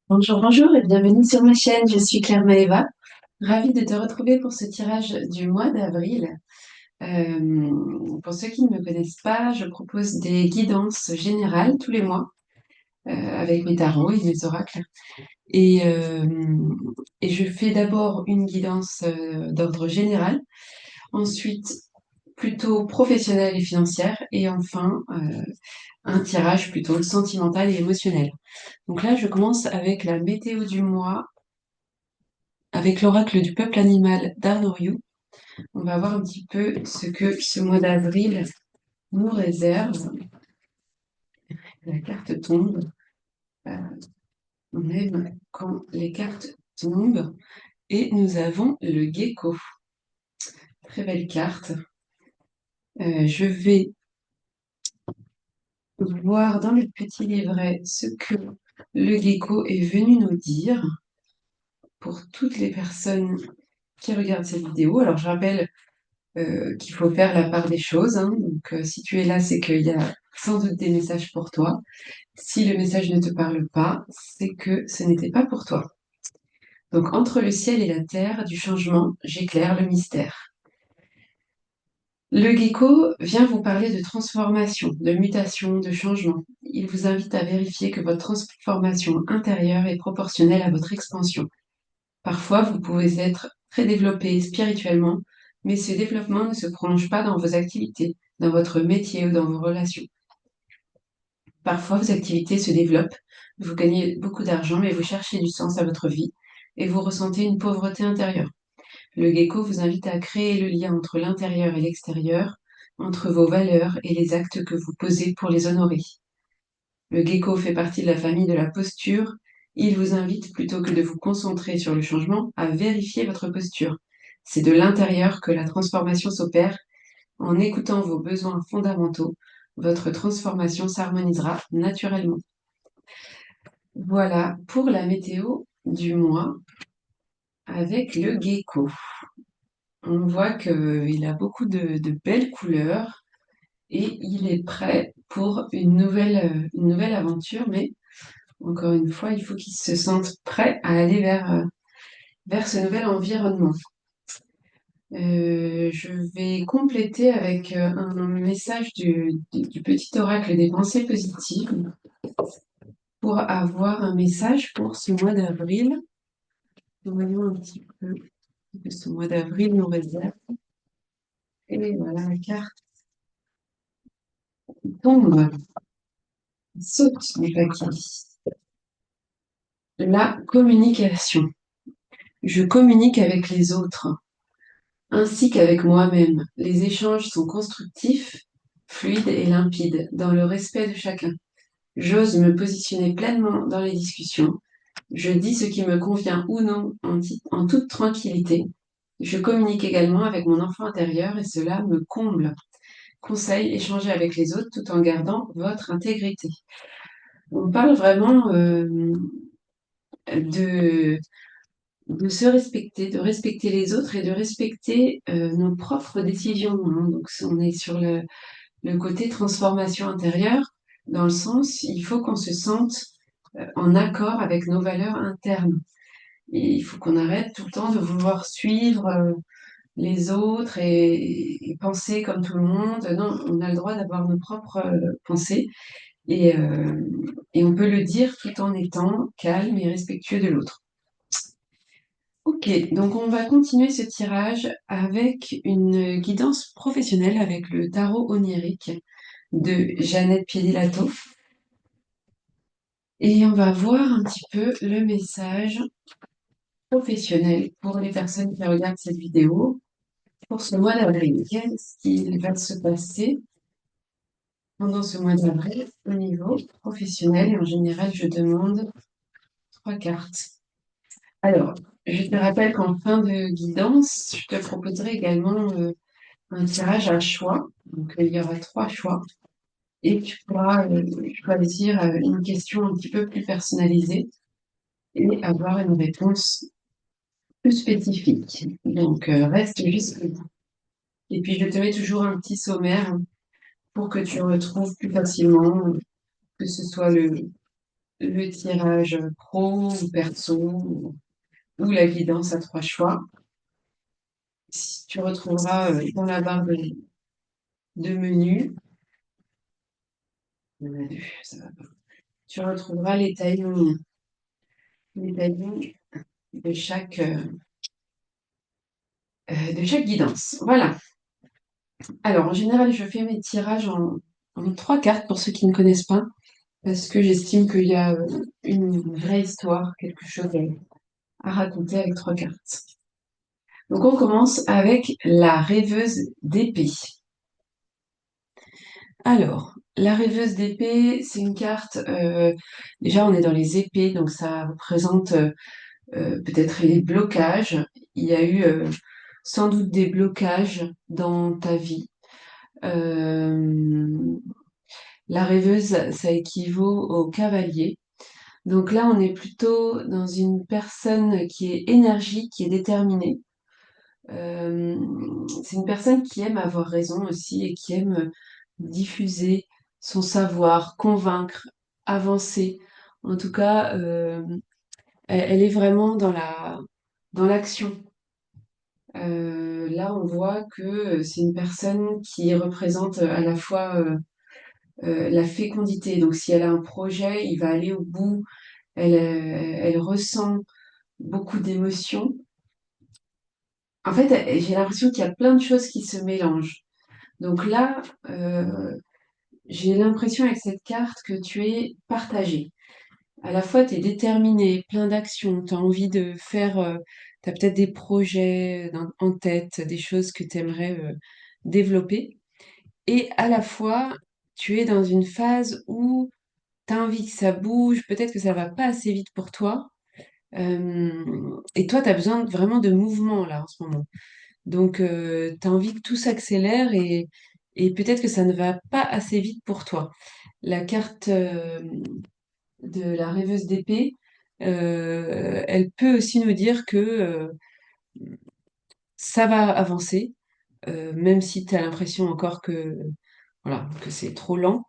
Bonjour, bonjour et bienvenue sur ma chaîne. Je suis Claire Maëva. Ravie de te retrouver pour ce tirage du mois d'avril. Pour ceux qui ne me connaissent pas, je propose des guidances générales tous les mois avec mes tarots et mes oracles. Et, euh, et je fais d'abord une guidance d'ordre général, ensuite plutôt professionnelle et financière, et enfin un tirage plutôt sentimental et émotionnel. Donc là, je commence avec la météo du mois avec l'oracle du peuple animal d'Arnoriou. On va voir un petit peu ce que ce mois d'avril nous réserve. La carte tombe. Euh, on aime quand les cartes tombent. Et nous avons le gecko. Très belle carte. Je vais voir dans le petit livret ce que le gecko est venu nous dire pour toutes les personnes qui regardent cette vidéo. Alors je rappelle qu'il faut faire la part des choses, hein. Donc, si tu es là, c'est qu'il y a sans doute des messages pour toi. Si le message ne te parle pas, c'est que ce n'était pas pour toi. Donc, entre le ciel et la terre, du changement, j'éclaire le mystère. Le gecko vient vous parler de transformation, de mutation, de changement. Il vous invite à vérifier que votre transformation intérieure est proportionnelle à votre expansion. Parfois, vous pouvez être très développé spirituellement, mais ce développement ne se prolonge pas dans vos activités, dans votre métier ou dans vos relations. Parfois, vos activités se développent, vous gagnez beaucoup d'argent, mais vous cherchez du sens à votre vie et vous ressentez une pauvreté intérieure. Le gecko vous invite à créer le lien entre l'intérieur et l'extérieur, entre vos valeurs et les actes que vous posez pour les honorer. Le gecko fait partie de la famille de la posture. Il vous invite, plutôt que de vous concentrer sur le changement, à vérifier votre posture. C'est de l'intérieur que la transformation s'opère. En écoutant vos besoins fondamentaux, votre transformation s'harmonisera naturellement. Voilà pour la météo du mois avec le gecko. On voit qu'il a beaucoup de belles couleurs et il est prêt pour une nouvelle aventure, mais encore une fois, il faut qu'il se sente prêt à aller vers ce nouvel environnement. Je vais compléter avec un message du petit oracle des pensées positives pour avoir un message pour ce mois d'avril. Voyons un petit peu ce que ce mois d'avril nous réserve. Et voilà la carte tombe, saute du paquet. La communication. Je communique avec les autres, ainsi qu'avec moi-même. Les échanges sont constructifs, fluides et limpides, dans le respect de chacun. J'ose me positionner pleinement dans les discussions. Je dis ce qui me convient ou non en toute tranquillité. Je communique également avec mon enfant intérieur et cela me comble. Conseil, échanger avec les autres tout en gardant votre intégrité. On parle vraiment de, de se respecter, de respecter les autres et de respecter nos propres décisions, hein. Donc, on est sur le côté transformation intérieure, dans le sens, il faut qu'on se sente en accord avec nos valeurs internes. Et il faut qu'on arrête tout le temps de vouloir suivre les autres et penser comme tout le monde. Non, on a le droit d'avoir nos propres pensées et, euh, et on peut le dire tout en étant calme et respectueux de l'autre. Ok, donc on va continuer ce tirage avec une guidance professionnelle avec le tarot onirique de Jeannette Piedilato. Et on va voir un petit peu le message professionnel pour les personnes qui regardent cette vidéo pour ce mois d'avril. Qu'est-ce qui va se passer pendant ce mois d'avril au niveau professionnel? Et en général, je demande 3 cartes. Alors, je te rappelle qu'en fin de guidance, je te proposerai également un tirage à choix. Donc, il y aura 3 choix et tu pourras choisir une question un petit peu plus personnalisée et avoir une réponse plus spécifique. Donc, reste jusqu'au bout. Et puis, je te mets toujours un petit sommaire pour que tu retrouves plus facilement, que ce soit le tirage pro ou perso ou la guidance à trois choix. Tu retrouveras dans la barre de menu, il y en a deux, ça va pas. Tu retrouveras les taillons de chaque guidance. Voilà. Alors, en général, je fais mes tirages en trois cartes pour ceux qui ne connaissent pas, parce que j'estime qu'il y a une vraie histoire, quelque chose à raconter avec trois cartes. Donc, on commence avec la rêveuse d'épée. Alors, la rêveuse d'épée, c'est une carte. Déjà, on est dans les épées, donc ça représente peut-être les blocages. Il y a eu sans doute des blocages dans ta vie. Euh, la rêveuse, ça équivaut au cavalier. Donc là, on est plutôt dans une personne qui est énergique, qui est déterminée. Euh, c'est une personne qui aime avoir raison aussi et qui aime diffuser son savoir, convaincre, avancer. En tout cas, elle est vraiment dans l'action. Là, on voit que c'est une personne qui représente à la fois la fécondité. Donc, si elle a un projet, il va aller au bout. Elle ressent beaucoup d'émotions. En fait, j'ai l'impression qu'il y a plein de choses qui se mélangent. Donc là, j'ai l'impression avec cette carte que tu es partagé. À la fois, tu es déterminé, plein d'actions, tu as envie de faire, tu as peut-être des projets en tête, des choses que tu aimerais développer. Et à la fois, tu es dans une phase où tu as envie que ça bouge, peut-être que ça va pas assez vite pour toi. Et toi, tu as besoin vraiment de mouvement là en ce moment. Donc, tu as envie que tout s'accélère et peut-être que ça ne va pas assez vite pour toi. La carte de la rêveuse d'épée, elle peut aussi nous dire que ça va avancer, même si tu as l'impression encore que, voilà, que c'est trop lent.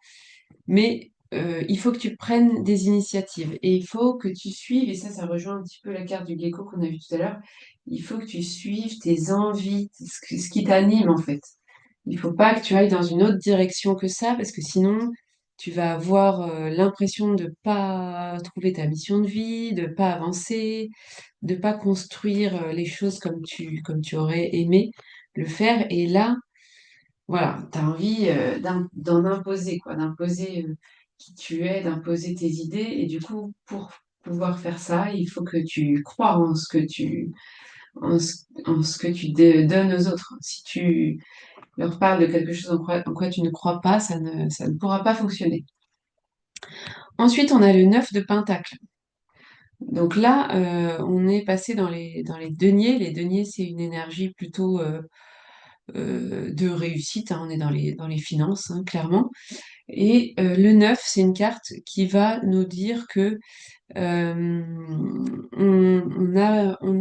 Mais il faut que tu prennes des initiatives et il faut que tu suives, et ça rejoint un petit peu la carte du gecko qu'on a vue tout à l'heure, il faut que tu suives tes envies, ce qui t'anime en fait. Il faut pas que tu ailles dans une autre direction que ça, parce que sinon, tu vas avoir l'impression de pas trouver ta mission de vie, de pas avancer, de pas construire les choses comme tu aurais aimé le faire. Et là, voilà, tu as envie d'en imposer, quoi, d'imposer qui tu es, d'imposer tes idées. Et du coup, pour pouvoir faire ça, il faut que tu crois en ce que tu donnes aux autres. Si tu leur parles de quelque chose en quoi tu ne crois pas, ça ne pourra pas fonctionner. Ensuite, on a le 9 de Pentacle. Donc là, on est passé dans les deniers. Les deniers, c'est une énergie plutôt de réussite, hein. On est dans les finances, hein, clairement. Et le 9, c'est une carte qui va nous dire que on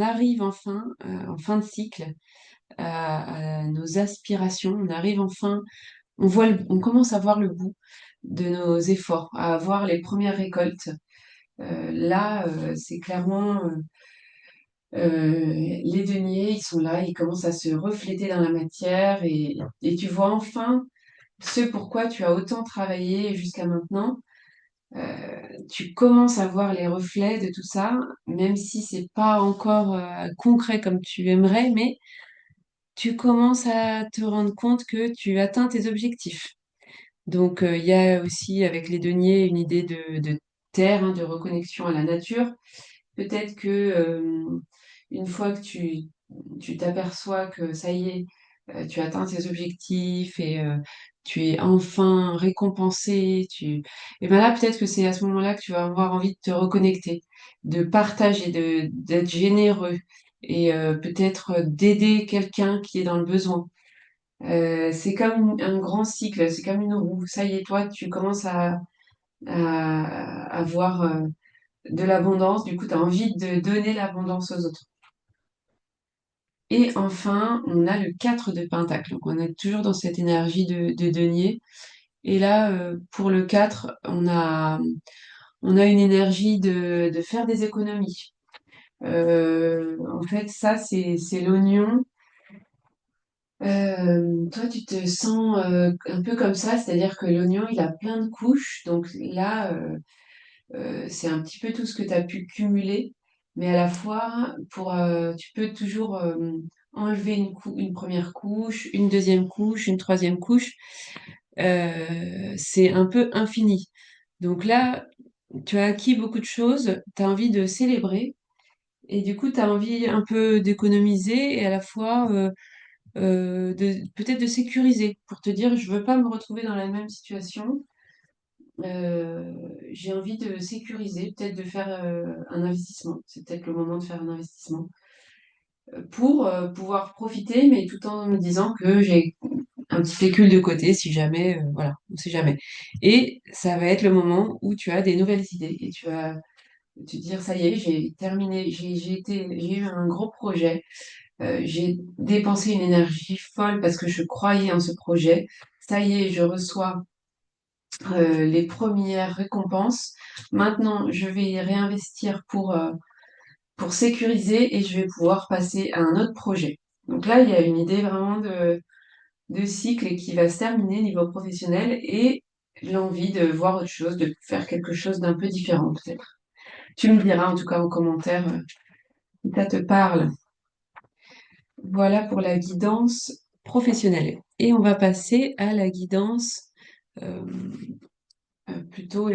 arrive enfin, en fin de cycle, à nos aspirations. On arrive enfin, on commence à voir le bout de nos efforts, à voir les premières récoltes. Là, c'est clairement les deniers, ils sont là, ils commencent à se refléter dans la matière et tu vois enfin ce pourquoi tu as autant travaillé jusqu'à maintenant. Tu commences à voir les reflets de tout ça, même si c'est pas encore concret comme tu aimerais, mais tu commences à te rendre compte que tu atteins tes objectifs. Donc, il y a aussi avec les deniers une idée de terre, hein, de reconnexion à la nature. Peut-être que une fois que tu t'aperçois que ça y est, tu atteins tes objectifs et tu es enfin récompensé, et ben là peut-être que c'est à ce moment-là que tu vas avoir envie de te reconnecter, de partager, d'être généreux et peut-être d'aider quelqu'un qui est dans le besoin. C'est comme un grand cycle, c'est comme une roue. Ça y est, toi, tu commences à avoir de l'abondance, du coup, tu as envie de donner l'abondance aux autres. Et enfin, on a le 4 de Pentacle. Donc, on est toujours dans cette énergie de denier. Et là, pour le 4, on a une énergie de faire des économies. En fait, ça, c'est l'oignon. Toi, tu te sens un peu comme ça, c'est-à-dire que l'oignon, il a plein de couches. Donc là, c'est un petit peu tout ce que tu as pu cumuler, mais à la fois, tu peux toujours enlever une première couche, une deuxième couche, une troisième couche. C'est un peu infini. Donc là, tu as acquis beaucoup de choses, tu as envie de célébrer, et du coup, tu as envie un peu d'économiser et à la fois peut-être de sécuriser pour te dire, je veux pas me retrouver dans la même situation. Euh, j'ai envie de sécuriser, peut-être de faire un investissement. C'est peut-être le moment de faire un investissement pour pouvoir profiter, mais tout en me disant que j'ai un petit pécule de côté si jamais, voilà, on sait jamais. Et ça va être le moment où tu as des nouvelles idées et tu vas te dire, ça y est, j'ai terminé, j'ai eu un gros projet. J'ai dépensé une énergie folle parce que je croyais en ce projet. Ça y est, je reçois les premières récompenses. Maintenant, je vais y réinvestir pour sécuriser et je vais pouvoir passer à un autre projet. Donc là, il y a une idée vraiment de cycle et qui va se terminer niveau professionnel et l'envie de voir autre chose, de faire quelque chose d'un peu différent peut-être. Tu me diras en tout cas en commentaire si ça te parle. Voilà pour la guidance professionnelle. Et on va passer à la guidance euh, plutôt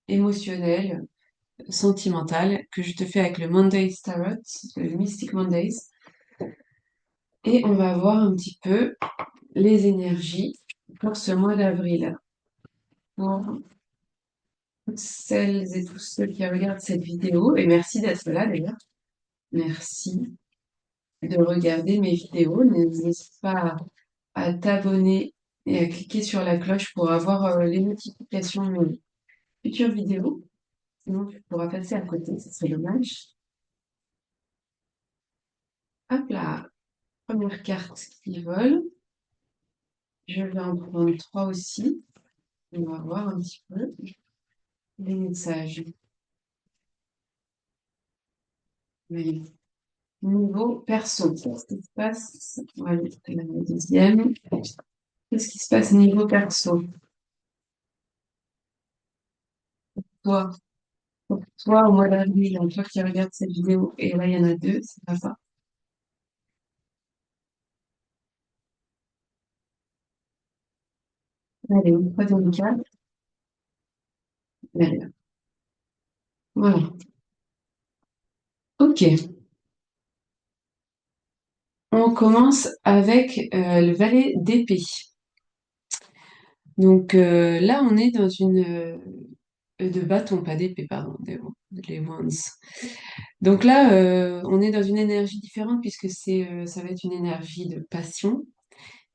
émotionnelle, sentimentale, que je te fais avec le Monday Tarot, le Mystic Mondays. Et on va voir un petit peu les énergies pour ce mois d'avril. Pour toutes celles et tous ceux qui regardent cette vidéo, et merci d'être là d'ailleurs. Merci de regarder mes vidéos. N'hésite pas à t'abonner et à cliquer sur la cloche pour avoir les notifications de mes futures vidéos. Sinon, tu pourras passer à côté, ce serait dommage. Hop là, première carte qui vole. Je vais en prendre trois aussi. On va voir un petit peu les messages. Oui. Niveau perso, qu'est-ce qui se passe? Voilà, la deuxième. Qu'est-ce qui se passe niveau perso? Toi, pour toi, au mois d'avril, toi qui regardes cette vidéo, et là, il y en a deux, c'est pas ça. Allez, une troisième carte. Allez, voilà. Ok. On commence avec le valet d'épée. Donc là, on est dans une de bâton, pas d'épée, pardon, les wands. Donc là, on est dans une énergie différente puisque ça va être une énergie de passion.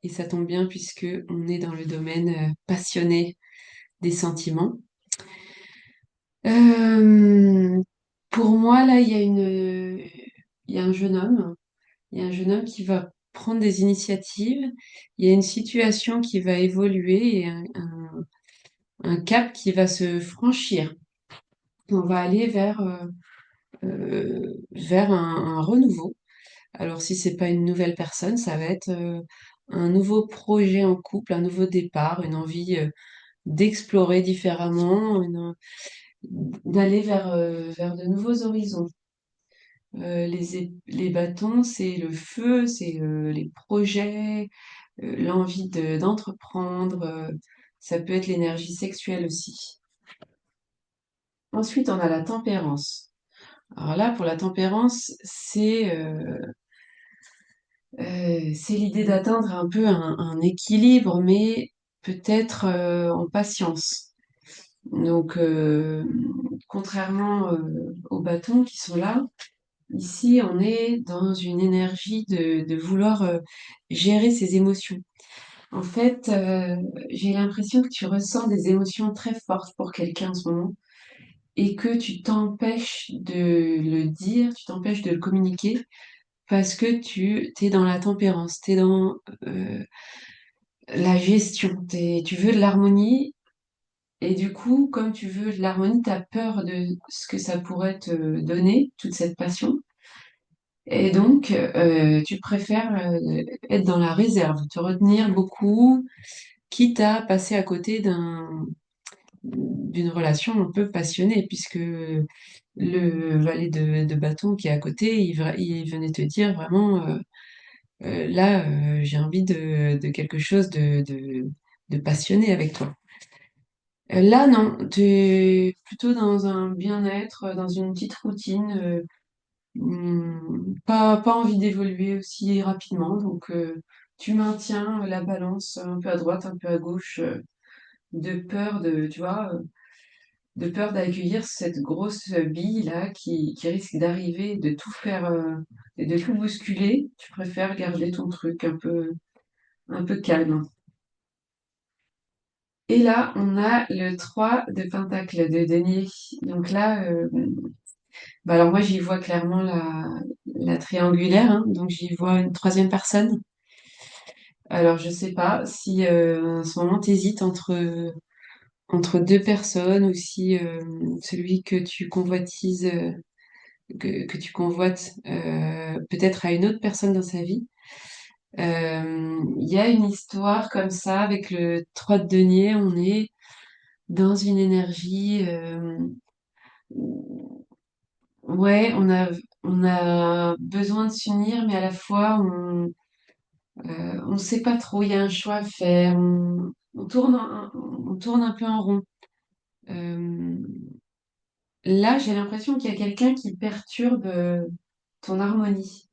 Et ça tombe bien puisque on est dans le domaine passionné des sentiments. Euh, pour moi, là, il y a un jeune homme. Il y a un jeune homme qui va prendre des initiatives. Il y a une situation qui va évoluer et un cap qui va se franchir. On va aller vers un renouveau. Alors, si c'est pas une nouvelle personne, ça va être un nouveau projet en couple, un nouveau départ, une envie d'explorer différemment, d'aller vers de nouveaux horizons. Les bâtons, c'est le feu, c'est les projets, l'envie d'entreprendre. Ça peut être l'énergie sexuelle aussi. Ensuite, on a la tempérance. Alors là, pour la tempérance, c'est l'idée d'atteindre un peu un équilibre, mais peut-être en patience. Donc, contrairement aux bâtons qui sont là, ici, on est dans une énergie de vouloir gérer ses émotions. En fait, j'ai l'impression que tu ressens des émotions très fortes pour quelqu'un en ce moment et que tu t'empêches de le dire, tu t'empêches de le communiquer parce que tu es dans la tempérance, tu es dans la gestion, tu veux de l'harmonie Et du coup, comme tu veux de l'harmonie, tu as peur de ce que ça pourrait te donner, toute cette passion. Et donc, tu préfères être dans la réserve, te retenir beaucoup, quitte à passer à côté d'une relation un peu passionnée, puisque le valet de bâton qui est à côté, il venait te dire vraiment, là, j'ai envie de quelque chose de passionné avec toi. Là, non, tu es plutôt dans un bien-être, dans une petite routine, pas envie d'évoluer aussi rapidement, donc tu maintiens la balance un peu à droite, un peu à gauche, de peur tu vois, de peur d'accueillir cette grosse bille là qui risque d'arriver, de tout faire et de tout bousculer. Tu préfères garder ton truc un peu calme. Et là, on a le 3 de Pentacle de denier. Donc là, bah alors moi, j'y vois clairement la triangulaire, hein. Donc j'y vois une troisième personne. Alors je sais pas si en ce moment t'hésites entre deux personnes ou si celui que tu convoitises, que tu convoites peut-être à une autre personne dans sa vie. Il y a une histoire comme ça avec le 3 de denier. On est dans une énergie. Ouais, on a besoin de s'unir, mais à la fois, on ne sait pas trop. Il y a un choix à faire. On tourne un peu en rond. Euh, Là, j'ai l'impression qu'il y a quelqu'un qui perturbe ton harmonie.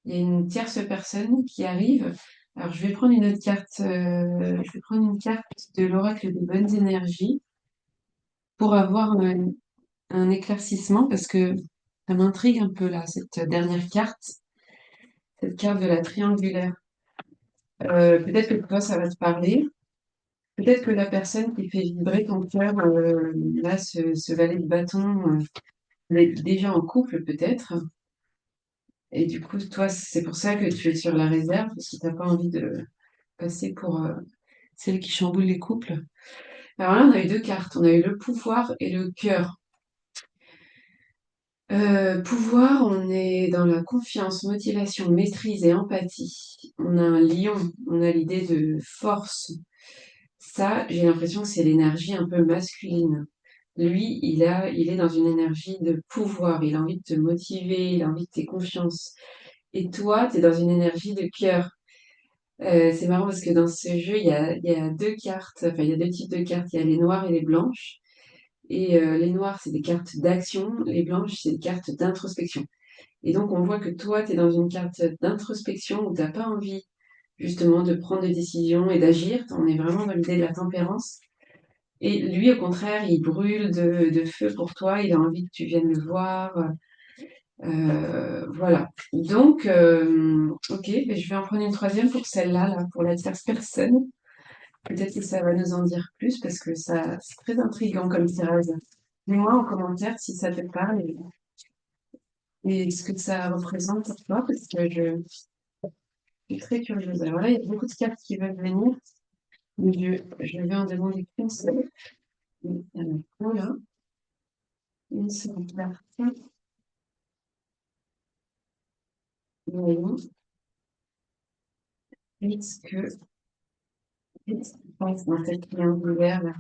Il y a une tierce personne qui arrive. Alors, je vais prendre une autre carte. Je vais prendre une carte de l'oracle des bonnes énergies pour avoir un éclaircissement parce que ça m'intrigue un peu là, cette dernière carte, cette carte de la triangulaire. Peut-être que toi, ça va te parler. Peut-être que la personne qui fait vibrer ton cœur, là, ce valet de bâton, elle est déjà en couple peut-être. Et du coup, toi, c'est pour ça que tu es sur la réserve, parce que tu n'as pas envie de passer pour celle qui chamboule les couples. Alors là, on a eu deux cartes. On a eu le pouvoir et le cœur. Pouvoir, on est dans la confiance, motivation, maîtrise et empathie. On a un lion, on a l'idée de force. Ça, j'ai l'impression que c'est l'énergie un peu masculine. Lui, il est dans une énergie de pouvoir. Il a envie de te motiver, il a envie de tes confiance. Et toi, tu es dans une énergie de cœur. C'est marrant parce que dans ce jeu, il y a deux cartes, enfin, il y a deux types de cartes. Il y a les noires et les blanches. Et les noires, c'est des cartes d'action. Les blanches, c'est des cartes d'introspection. Et donc, on voit que toi, tu es dans une carte d'introspection où tu n'as pas envie, justement, de prendre des décisions et d'agir. On est vraiment dans l'idée de la tempérance. Et lui, au contraire, il brûle de feu pour toi. Il a envie que tu viennes le voir. Voilà. Donc, ok, ben, je vais en prendre une troisième pour celle-là, là, pour la tierce personne. Peut-être que ça va nous en dire plus parce que ça, c'est très intriguant comme tirage. Dis-moi en commentaire si ça te parle et ce que ça représente pour toi parce que je suis très curieuse. Alors là, il y a beaucoup de cartes qui veulent venir, mais je vais en demander qu'une seule. Il y en a plein là. Une seule carte. Voyons. Qu'est-ce qui passe dans cette triangulaire là?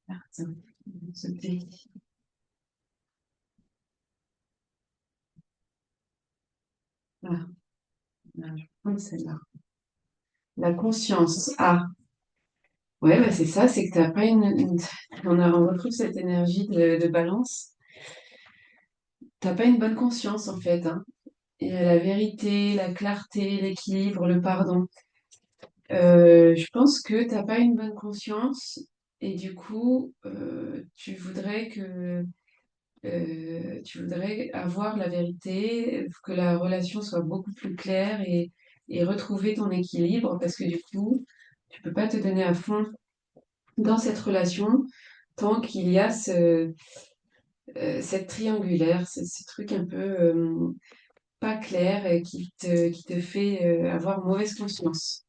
Carte. Ce thé. Ah, je vais prendre celle-là. La conscience. Ah, ouais, bah c'est ça, c'est que t'as pas on retrouve cette énergie de balance. T'as pas une bonne conscience en fait, hein. Il y a la vérité, la clarté, l'équilibre, le pardon. Je pense que t'as pas une bonne conscience et du coup, tu voudrais avoir la vérité, que la relation soit beaucoup plus claire et retrouver ton équilibre parce que du coup, tu peux pas te donner à fond dans cette relation tant qu'il y a cette triangulaire, ce truc un peu pas clair et qui te fait avoir mauvaise conscience.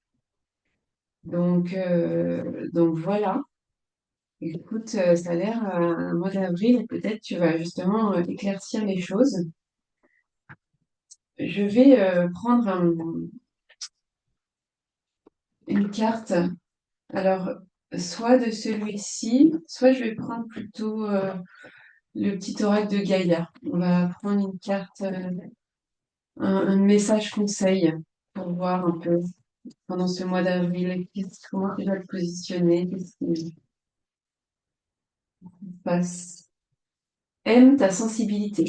Donc voilà. Écoute, ça a l'air un mois d'avril, peut-être tu vas justement éclaircir les choses. Je vais prendre une carte. Alors, soit de celui-ci, soit je vais prendre plutôt le petit oracle de Gaïa. On va prendre une carte, un message conseil pour voir un peu pendant ce mois d'avril, comment tu dois te positionner, qu'est-ce qui se passe. Aime ta sensibilité.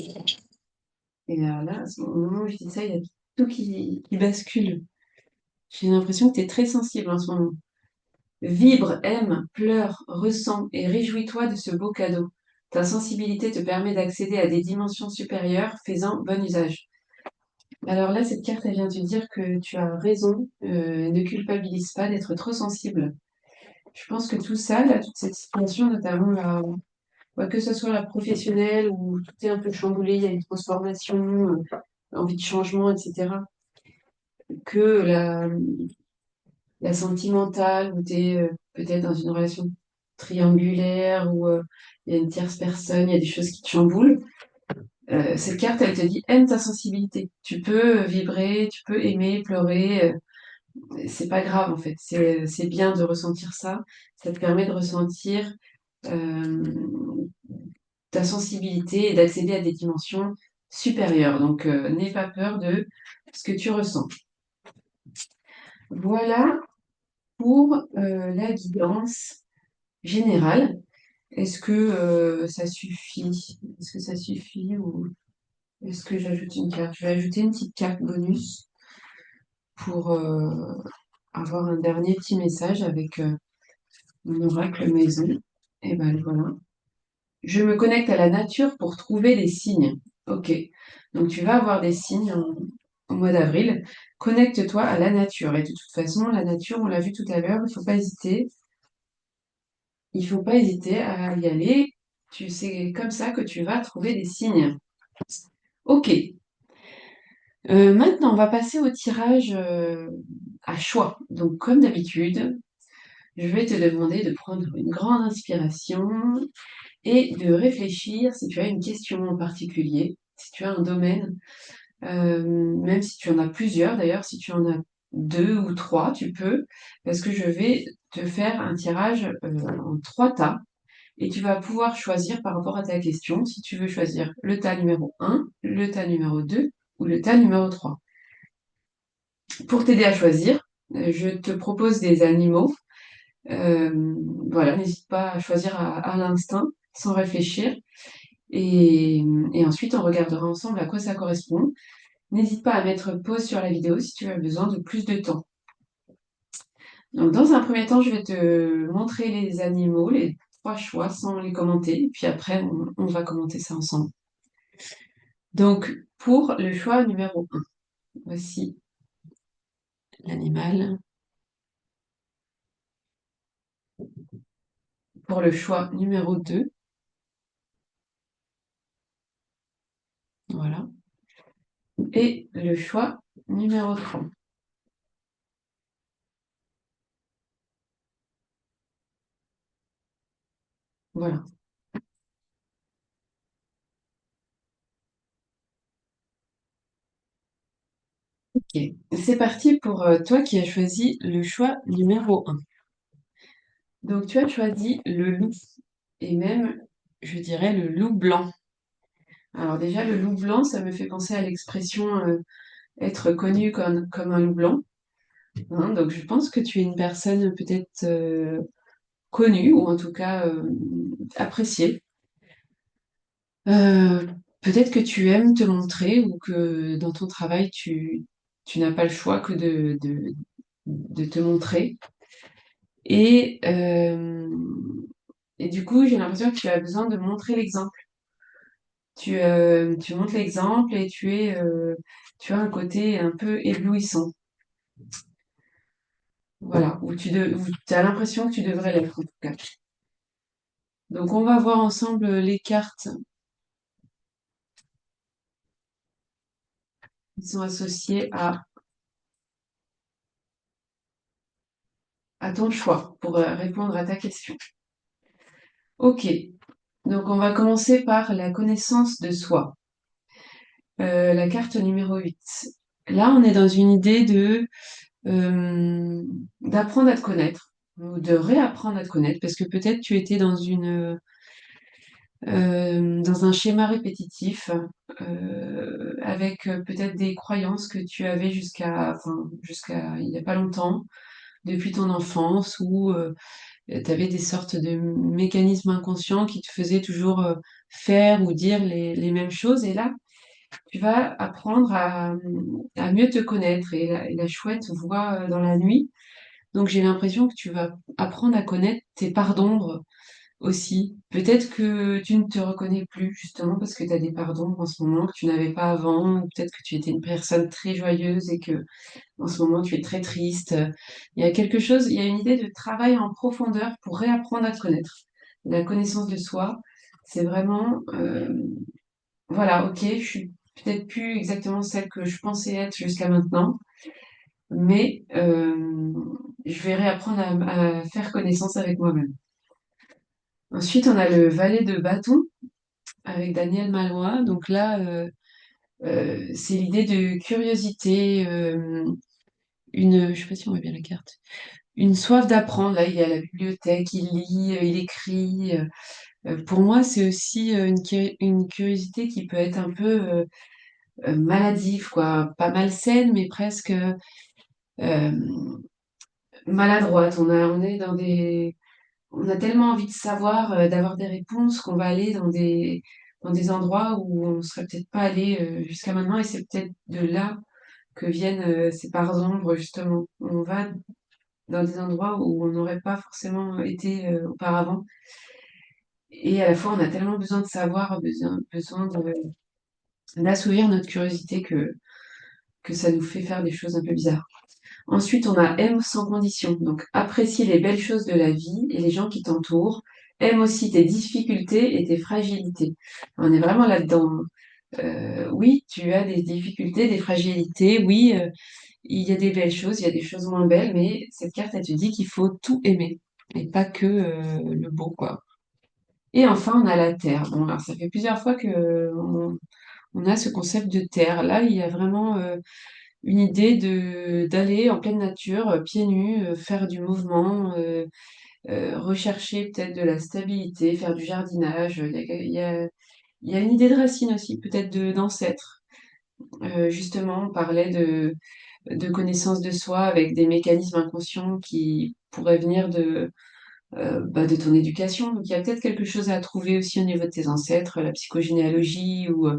Et là, au moment où je dis ça, il y a tout qui bascule. J'ai l'impression que tu es très sensible en ce moment. Vibre, aime, pleure, ressens et réjouis-toi de ce beau cadeau. Ta sensibilité te permet d'accéder à des dimensions supérieures, fais-en bon usage. Alors là, cette carte, elle vient te dire que tu as raison, ne culpabilise pas d'être trop sensible. Je pense que tout ça, là, toute cette situation, notamment là, ouais, que ce soit la professionnelle où tout est un peu chamboulé, il y a une transformation, envie de changement, etc., que la sentimentale où tu es peut-être dans une relation triangulaire où il y a une tierce personne, il y a des choses qui te chamboulent. Cette carte, elle te dit aime ta sensibilité. Tu peux vibrer, tu peux aimer, pleurer. C'est pas grave en fait. C'est bien de ressentir ça. Ça te permet de ressentir euh, ta sensibilité et d'accéder à des dimensions supérieures. Donc, n'aie pas peur de ce que tu ressens. Voilà pour la guidance générale. Est-ce que ça suffit? Est-ce que ça suffit ou est-ce que j'ajoute une carte? Je vais ajouter une petite carte bonus pour avoir un dernier petit message avec mon oracle maison. Et ben voilà. Je me connecte à la nature pour trouver des signes. Ok. Donc tu vas avoir des signes au mois d'avril. Connecte-toi à la nature. Et de toute façon, la nature, on l'a vu tout à l'heure, il ne faut pas hésiter. Il faut pas hésiter à y aller. Tu sais comme ça que tu vas trouver des signes. Ok. Maintenant, on va passer au tirage à choix. Donc, comme d'habitude, je vais te demander de prendre une grande inspiration et de réfléchir si tu as une question en particulier, si tu as un domaine, même si tu en as plusieurs d'ailleurs, si tu en as deux ou trois, tu peux, parce que je vais te faire un tirage en trois tas et tu vas pouvoir choisir par rapport à ta question si tu veux choisir le tas numéro un, le tas numéro 2 ou le tas numéro 3. Pour t'aider à choisir, je te propose des animaux. Voilà, n'hésite pas à choisir à l'instinct, sans réfléchir. Et, et ensuite, on regardera ensemble à quoi ça correspond. N'hésite pas à mettre pause sur la vidéo si tu as besoin de plus de temps. Donc, dans un premier temps, je vais te montrer les animaux, les trois choix, sans les commenter. Puis après, on va commenter ça ensemble. Donc, pour le choix numéro un, voici l'animal. Pour le choix numéro 2, voilà. Et le choix numéro 3. Voilà. Ok. C'est parti pour toi qui as choisi le choix numéro un. Donc, tu as choisi le loup, et même, je dirais, le loup blanc. Alors déjà, le loup blanc, ça me fait penser à l'expression être connu comme un loup blanc, hein. Donc, je pense que tu es une personne peut-être connue, ou en tout cas appréciée. Euh, Peut-être que tu aimes te montrer, ou que dans ton travail, tu n'as pas le choix que de te montrer. Et, euh, et du coup, j'ai l'impression que tu as besoin de montrer l'exemple. Tu montres l'exemple et tu as un côté un peu éblouissant. Voilà, où tu as l'impression que tu devrais l'être en tout cas. Donc on va voir ensemble les cartes qui sont associées à à ton choix pour répondre à ta question. Ok, donc on va commencer par la connaissance de soi. La carte numéro 8. Là, on est dans une idée euh, d'apprendre à te connaître ou de réapprendre à te connaître parce que peut-être tu étais dans un schéma répétitif avec peut-être des croyances que tu avais jusqu'à il n'y a pas longtemps, depuis ton enfance, où tu avais des sortes de mécanismes inconscients qui te faisaient toujours faire ou dire les mêmes choses. Et là, tu vas apprendre à mieux te connaître et la chouette voit dans la nuit. Donc j'ai l'impression que tu vas apprendre à connaître tes parts d'ombre aussi. Peut-être que tu ne te reconnais plus justement parce que tu as des parts d'ombre en ce moment que tu n'avais pas avant, ou peut-être que tu étais une personne très joyeuse et que en ce moment tu es très triste. Il y a quelque chose, il y a une idée de travail en profondeur pour réapprendre à te connaître. La connaissance de soi, c'est vraiment voilà, ok, je suis peut-être plus exactement celle que je pensais être jusqu'à maintenant, mais je vais réapprendre à faire connaissance avec moi-même. Ensuite, on a le valet de bâton avec Daniel Malois. Donc là, c'est l'idée de curiosité, je sais pas si on voit bien la carte, une soif d'apprendre. Là, il est à la bibliothèque, il lit, il écrit. Pour moi, c'est aussi une curiosité qui peut être un peu maladive, quoi. Pas malsaine, mais presque euh, maladroite. On est on a tellement envie de savoir, d'avoir des réponses qu'on va aller dans des endroits où on ne serait peut-être pas allé jusqu'à maintenant. Et c'est peut-être de là que viennent ces parts d'ombre, justement. On va dans des endroits où on n'aurait pas forcément été auparavant. Et à la fois, on a tellement besoin de savoir, besoin d'assouvir notre curiosité que ça nous fait faire des choses un peu bizarres. Ensuite, on a aime sans condition. Donc, apprécie les belles choses de la vie et les gens qui t'entourent. Aime aussi tes difficultés et tes fragilités. On est vraiment là-dedans, hein. Oui, tu as des difficultés, des fragilités. Oui, il y a des belles choses, il y a des choses moins belles, mais cette carte, elle te dit qu'il faut tout aimer et pas que le beau, quoi. Et enfin, on a la terre. Bon, alors ça fait plusieurs fois que on a ce concept de terre. Là, il y a vraiment une idée de d'aller en pleine nature, pieds nus, faire du mouvement, rechercher peut-être de la stabilité, faire du jardinage. Il y a une idée de racine aussi, peut-être d'ancêtre. Justement, on parlait de connaissance de soi avec des mécanismes inconscients qui pourraient venir de ton éducation. Donc, il y a peut-être quelque chose à trouver aussi au niveau de tes ancêtres, la psychogénéalogie ou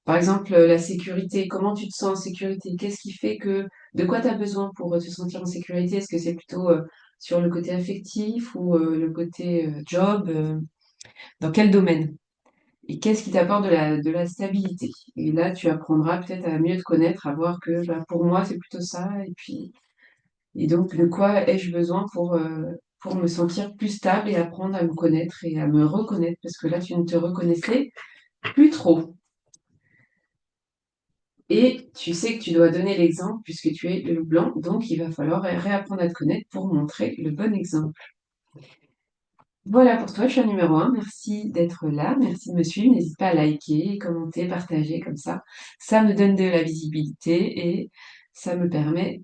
par exemple, la sécurité, comment tu te sens en sécurité? Qu'est-ce qui fait de quoi tu as besoin pour te sentir en sécurité? Est-ce que c'est plutôt sur le côté affectif ou le côté job? Dans quel domaine? Et qu'est-ce qui t'apporte de la stabilité? Et là, tu apprendras peut-être à mieux te connaître, à voir que bah, pour moi, c'est plutôt ça. Et donc, de quoi ai-je besoin pour me sentir plus stable et apprendre à me connaître et à me reconnaître? Parce que là, tu ne te reconnaissais plus trop. Et tu sais que tu dois donner l'exemple puisque tu es le blanc, donc il va falloir réapprendre à te connaître pour montrer le bon exemple. Voilà pour toi, je suis numéro un. Merci d'être là, merci de me suivre. N'hésite pas à liker, commenter, partager comme ça. Ça me donne de la visibilité et ça me permet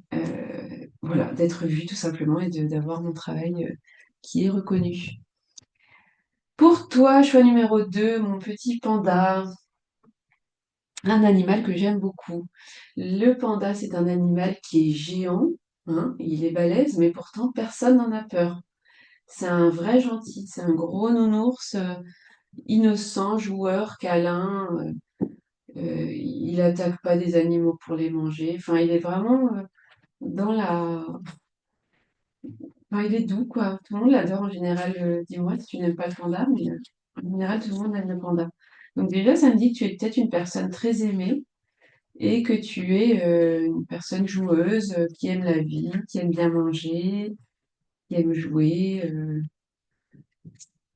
voilà, d'être vu tout simplement et d'avoir mon travail qui est reconnu. Pour toi, choix numéro 2, mon petit panda. Un animal que j'aime beaucoup. Le panda, c'est un animal qui est géant, hein, il est balèze, mais pourtant personne n'en a peur. C'est un vrai gentil, c'est un gros nounours, innocent, joueur, câlin. Il attaque pas des animaux pour les manger. Enfin, il est vraiment dans la. Enfin, il est doux, quoi. Tout le monde l'adore en général. Dis-moi si tu n'aimes pas le panda, mais en général, tout le monde aime le panda. Donc déjà, ça me dit que tu es peut-être une personne très aimée et que tu es une personne joueuse qui aime la vie, qui aime bien manger, qui aime jouer,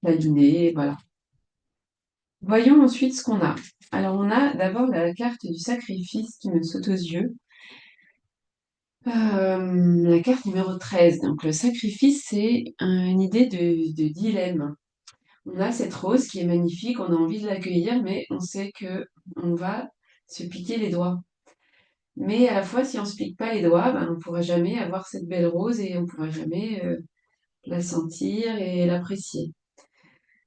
câliner, voilà. Voyons ensuite ce qu'on a. Alors on a d'abord la carte du sacrifice qui me saute aux yeux. La carte numéro 13. Donc le sacrifice, c'est une idée de dilemme. On a cette rose qui est magnifique, on a envie de l'accueillir, mais on sait que on va se piquer les doigts. Mais à la fois, si on se pique pas les doigts, ben, on ne pourra jamais avoir cette belle rose et on ne pourra jamais la sentir et l'apprécier.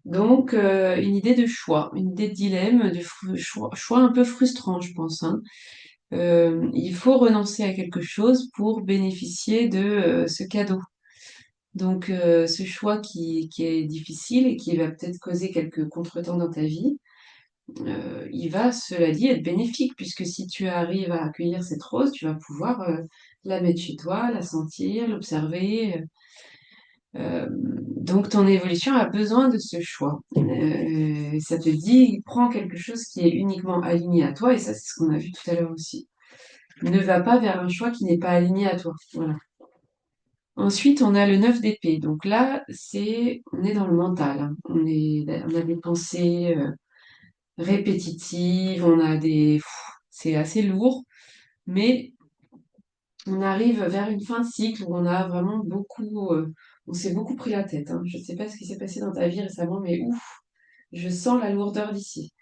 Donc, une idée de choix, une idée de dilemme, choix un peu frustrant, je pense, hein. Il faut renoncer à quelque chose pour bénéficier de ce cadeau. Donc, ce choix qui est difficile et qui va peut-être causer quelques contretemps dans ta vie, il va, cela dit, être bénéfique, puisque si tu arrives à accueillir cette rose, tu vas pouvoir la mettre chez toi, la sentir, l'observer. Donc, ton évolution a besoin de ce choix. Ça te dit, prends quelque chose qui est uniquement aligné à toi, et ça, c'est ce qu'on a vu tout à l'heure aussi. Ne va pas vers un choix qui n'est pas aligné à toi. Voilà. Ensuite, on a le 9 d'épée. Donc là, on est dans le mental, hein. On a des pensées répétitives, c'est assez lourd, mais on arrive vers une fin de cycle où on a vraiment on s'est beaucoup pris la tête, hein. Je ne sais pas ce qui s'est passé dans ta vie récemment, mais ouf, je sens la lourdeur d'ici.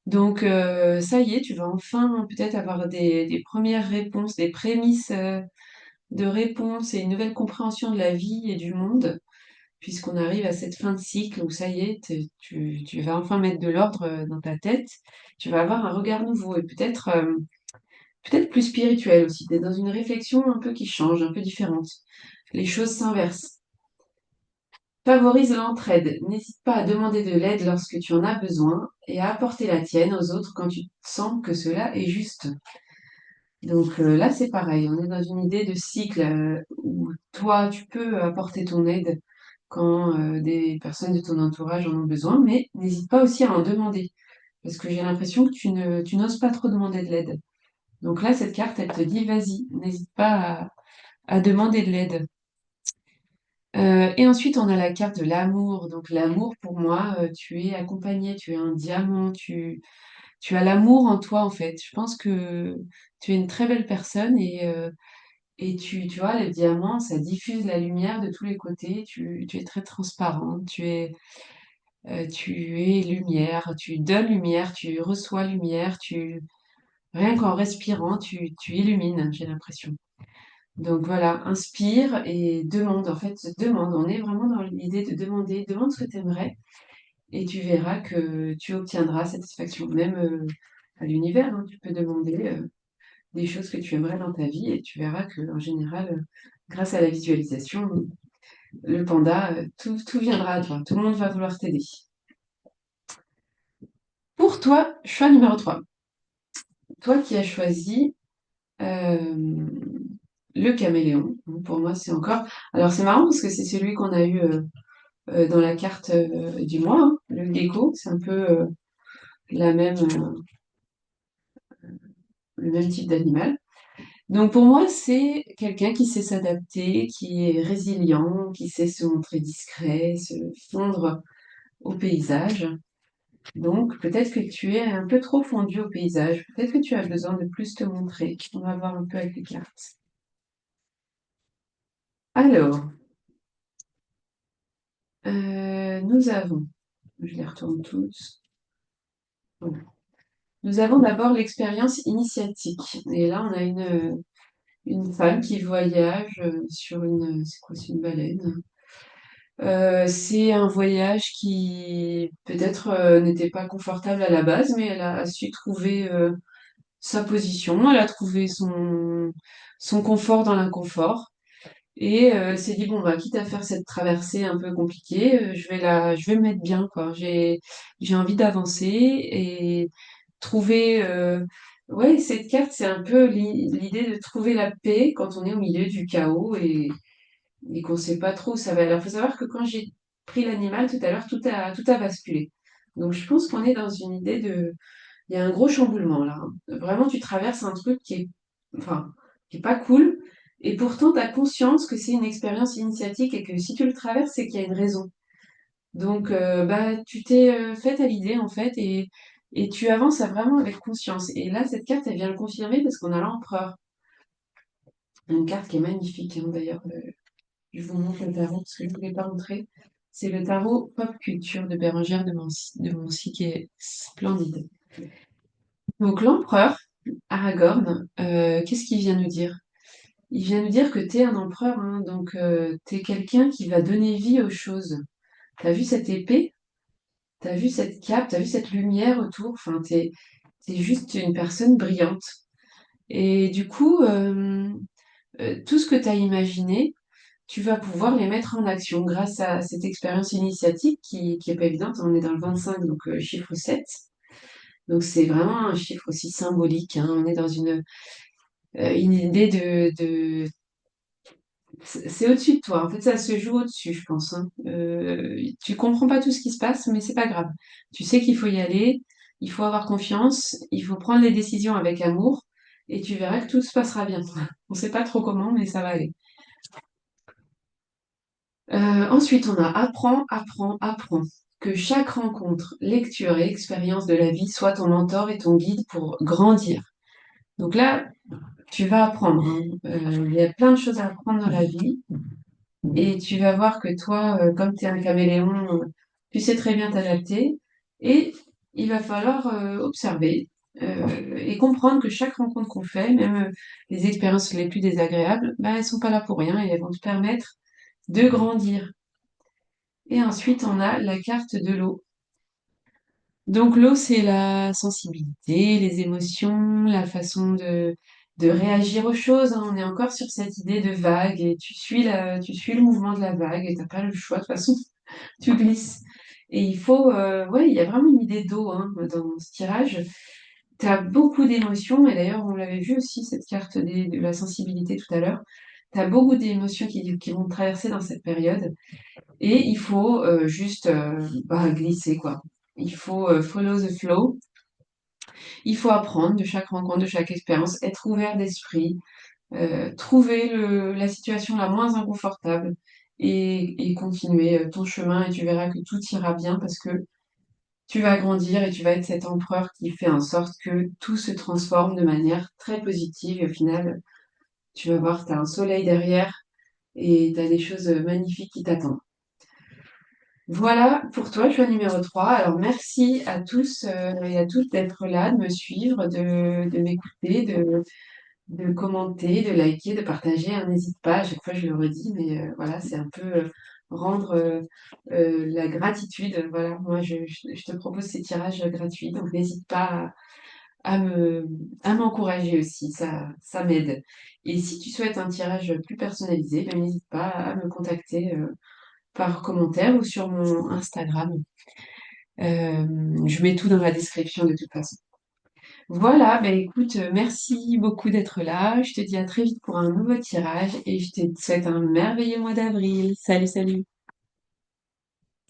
Donc, ça y est, tu vas enfin peut-être avoir des premières réponses, des prémices de réponses et une nouvelle compréhension de la vie et du monde, puisqu'on arrive à cette fin de cycle où ça y est, tu vas enfin mettre de l'ordre dans ta tête, tu vas avoir un regard nouveau et peut-être plus spirituel aussi. Tu es dans une réflexion un peu qui change, un peu différente. Les choses s'inversent. Favorise l'entraide. N'hésite pas à demander de l'aide lorsque tu en as besoin et à apporter la tienne aux autres quand tu sens que cela est juste. Donc là, c'est pareil. On est dans une idée de cycle où toi, tu peux apporter ton aide quand des personnes de ton entourage en ont besoin, mais n'hésite pas aussi à en demander. Parce que j'ai l'impression que tu n'oses pas trop demander de l'aide. Donc là, cette carte, elle te dit, vas-y, n'hésite pas à demander de l'aide. Et ensuite, on a la carte de l'amour. Donc l'amour, pour moi, tu es accompagné, tu es un diamant, tu as l'amour en toi, en fait. Je pense que tu es une très belle personne et tu vois, le diamant, ça diffuse la lumière de tous les côtés. Tu es très transparent, tu es lumière, tu donnes lumière, tu reçois lumière, rien qu'en respirant, tu illumines, j'ai l'impression. Donc voilà, inspire et demande. En fait, demande. On est vraiment dans l'idée de demander. Demande ce que tu aimerais et tu verras que tu obtiendras satisfaction. Même à l'univers, hein, tu peux demander des choses que tu aimerais dans ta vie et tu verras que en général, grâce à la visualisation, le panda, tout viendra à toi. Tout le monde va vouloir t'aider. Pour toi, choix numéro 3. Toi qui as choisi euh, le caméléon. Pour moi, c'est encore. Alors, c'est marrant parce que c'est celui qu'on a eu dans la carte du mois, hein, le gecko. C'est un peu le même type d'animal. Donc, pour moi, c'est quelqu'un qui sait s'adapter, qui est résilient, qui sait se montrer discret, se fondre au paysage. Donc, peut-être que tu es un peu trop fondu au paysage. Peut-être que tu as besoin de plus te montrer. On va voir un peu avec les cartes. Alors, nous avons, je les retourne toutes. Voilà. Nous avons d'abord l'expérience initiatique. Et là, on a une femme qui voyage sur c'est quoi, c'est une baleine. C'est un voyage qui peut-être n'était pas confortable à la base, mais elle a su trouver sa position, elle a trouvé son confort dans l'inconfort. Et elle s'est dit, bon, bah, quitte à faire cette traversée un peu compliquée, je vais me mettre bien, quoi. J'ai envie d'avancer et trouver, ouais, cette carte, c'est un peu l'idée de trouver la paix quand on est au milieu du chaos et qu'on sait pas trop où ça va. Alors, faut savoir que quand j'ai pris l'animal tout à l'heure, tout a basculé. Donc, je pense qu'on est dans une idée il y a un gros chamboulement là, hein. Vraiment, tu traverses un truc enfin, qui est pas cool, et pourtant, tu as conscience que c'est une expérience initiatique et que si tu le traverses, c'est qu'il y a une raison. Donc, bah, tu t'es faite à l'idée en fait, et tu avances vraiment avec conscience. Et là, cette carte, elle vient le confirmer parce qu'on a l'empereur. Une carte qui est magnifique, hein, d'ailleurs. Je vous montre le tarot parce que je ne vous l'ai pas montré. C'est le tarot Pop Culture de Bérengère de Moncy qui est splendide. Donc l'empereur, Aragorn, qu'est-ce qu'il vient nous dire? Il vient nous dire que t'es un empereur, hein, donc t'es quelqu'un qui va donner vie aux choses. T'as vu cette épée? T'as vu cette cape? T'as vu cette lumière autour? Enfin, t'es juste une personne brillante. Et du coup, tout ce que t'as imaginé, tu vas pouvoir les mettre en action grâce à cette expérience initiatique qui est pas évidente. On est dans le 25, donc chiffre 7. Donc c'est vraiment un chiffre aussi symbolique, hein. On est dans une idée c'est au-dessus de toi. En fait, ça se joue au-dessus, je pense, hein. Tu comprends pas tout ce qui se passe, mais c'est pas grave. Tu sais qu'il faut y aller, il faut avoir confiance, il faut prendre les décisions avec amour, et tu verras que tout se passera bien. On sait pas trop comment, mais ça va aller. Ensuite, on a apprends, apprends, apprends. Que chaque rencontre, lecture et expérience de la vie soit ton mentor et ton guide pour grandir. Donc là, tu vas apprendre, hein. Il y a plein de choses à apprendre dans la vie. Et tu vas voir que toi, comme tu es un caméléon, tu sais très bien t'adapter. Et il va falloir observer et comprendre que chaque rencontre qu'on fait, même les expériences les plus désagréables, bah, elles sont pas là pour rien et elles vont te permettre de grandir. Et ensuite, on a la carte de l'eau. Donc l'eau, c'est la sensibilité, les émotions, la façon de réagir aux choses, hein. On est encore sur cette idée de vague et tu suis le mouvement de la vague et t'as pas le choix, de toute façon, tu glisses. Et il faut, ouais, il y a vraiment une idée d'eau, hein, dans ce tirage. Tu as beaucoup d'émotions, et d'ailleurs, on l'avait vu aussi, cette carte de la sensibilité tout à l'heure. Tu as beaucoup d'émotions qui vont te traverser dans cette période. Et il faut juste bah, glisser, quoi. Il faut follow the flow. Il faut apprendre de chaque rencontre, de chaque expérience, être ouvert d'esprit, trouver la situation la moins inconfortable et continuer ton chemin et tu verras que tout ira bien parce que tu vas grandir et tu vas être cet empereur qui fait en sorte que tout se transforme de manière très positive et au final, tu vas voir, tu as un soleil derrière et tu as des choses magnifiques qui t'attendent. Voilà pour toi, choix numéro 3. Alors, merci à tous et à toutes d'être là, de me suivre, de m'écouter, de commenter, de liker, de partager, hein. N'hésite pas, à chaque fois je le redis, mais voilà, c'est un peu rendre la gratitude. Voilà, moi je te propose ces tirages gratuits, donc n'hésite pas à m'encourager aussi, ça m'aide. Et si tu souhaites un tirage plus personnalisé, ben, n'hésite pas à me contacter par commentaire ou sur mon Instagram. Je mets tout dans la description de toute façon. Voilà, bah écoute, merci beaucoup d'être là. Je te dis à très vite pour un nouveau tirage et je te souhaite un merveilleux mois d'avril. Salut, salut.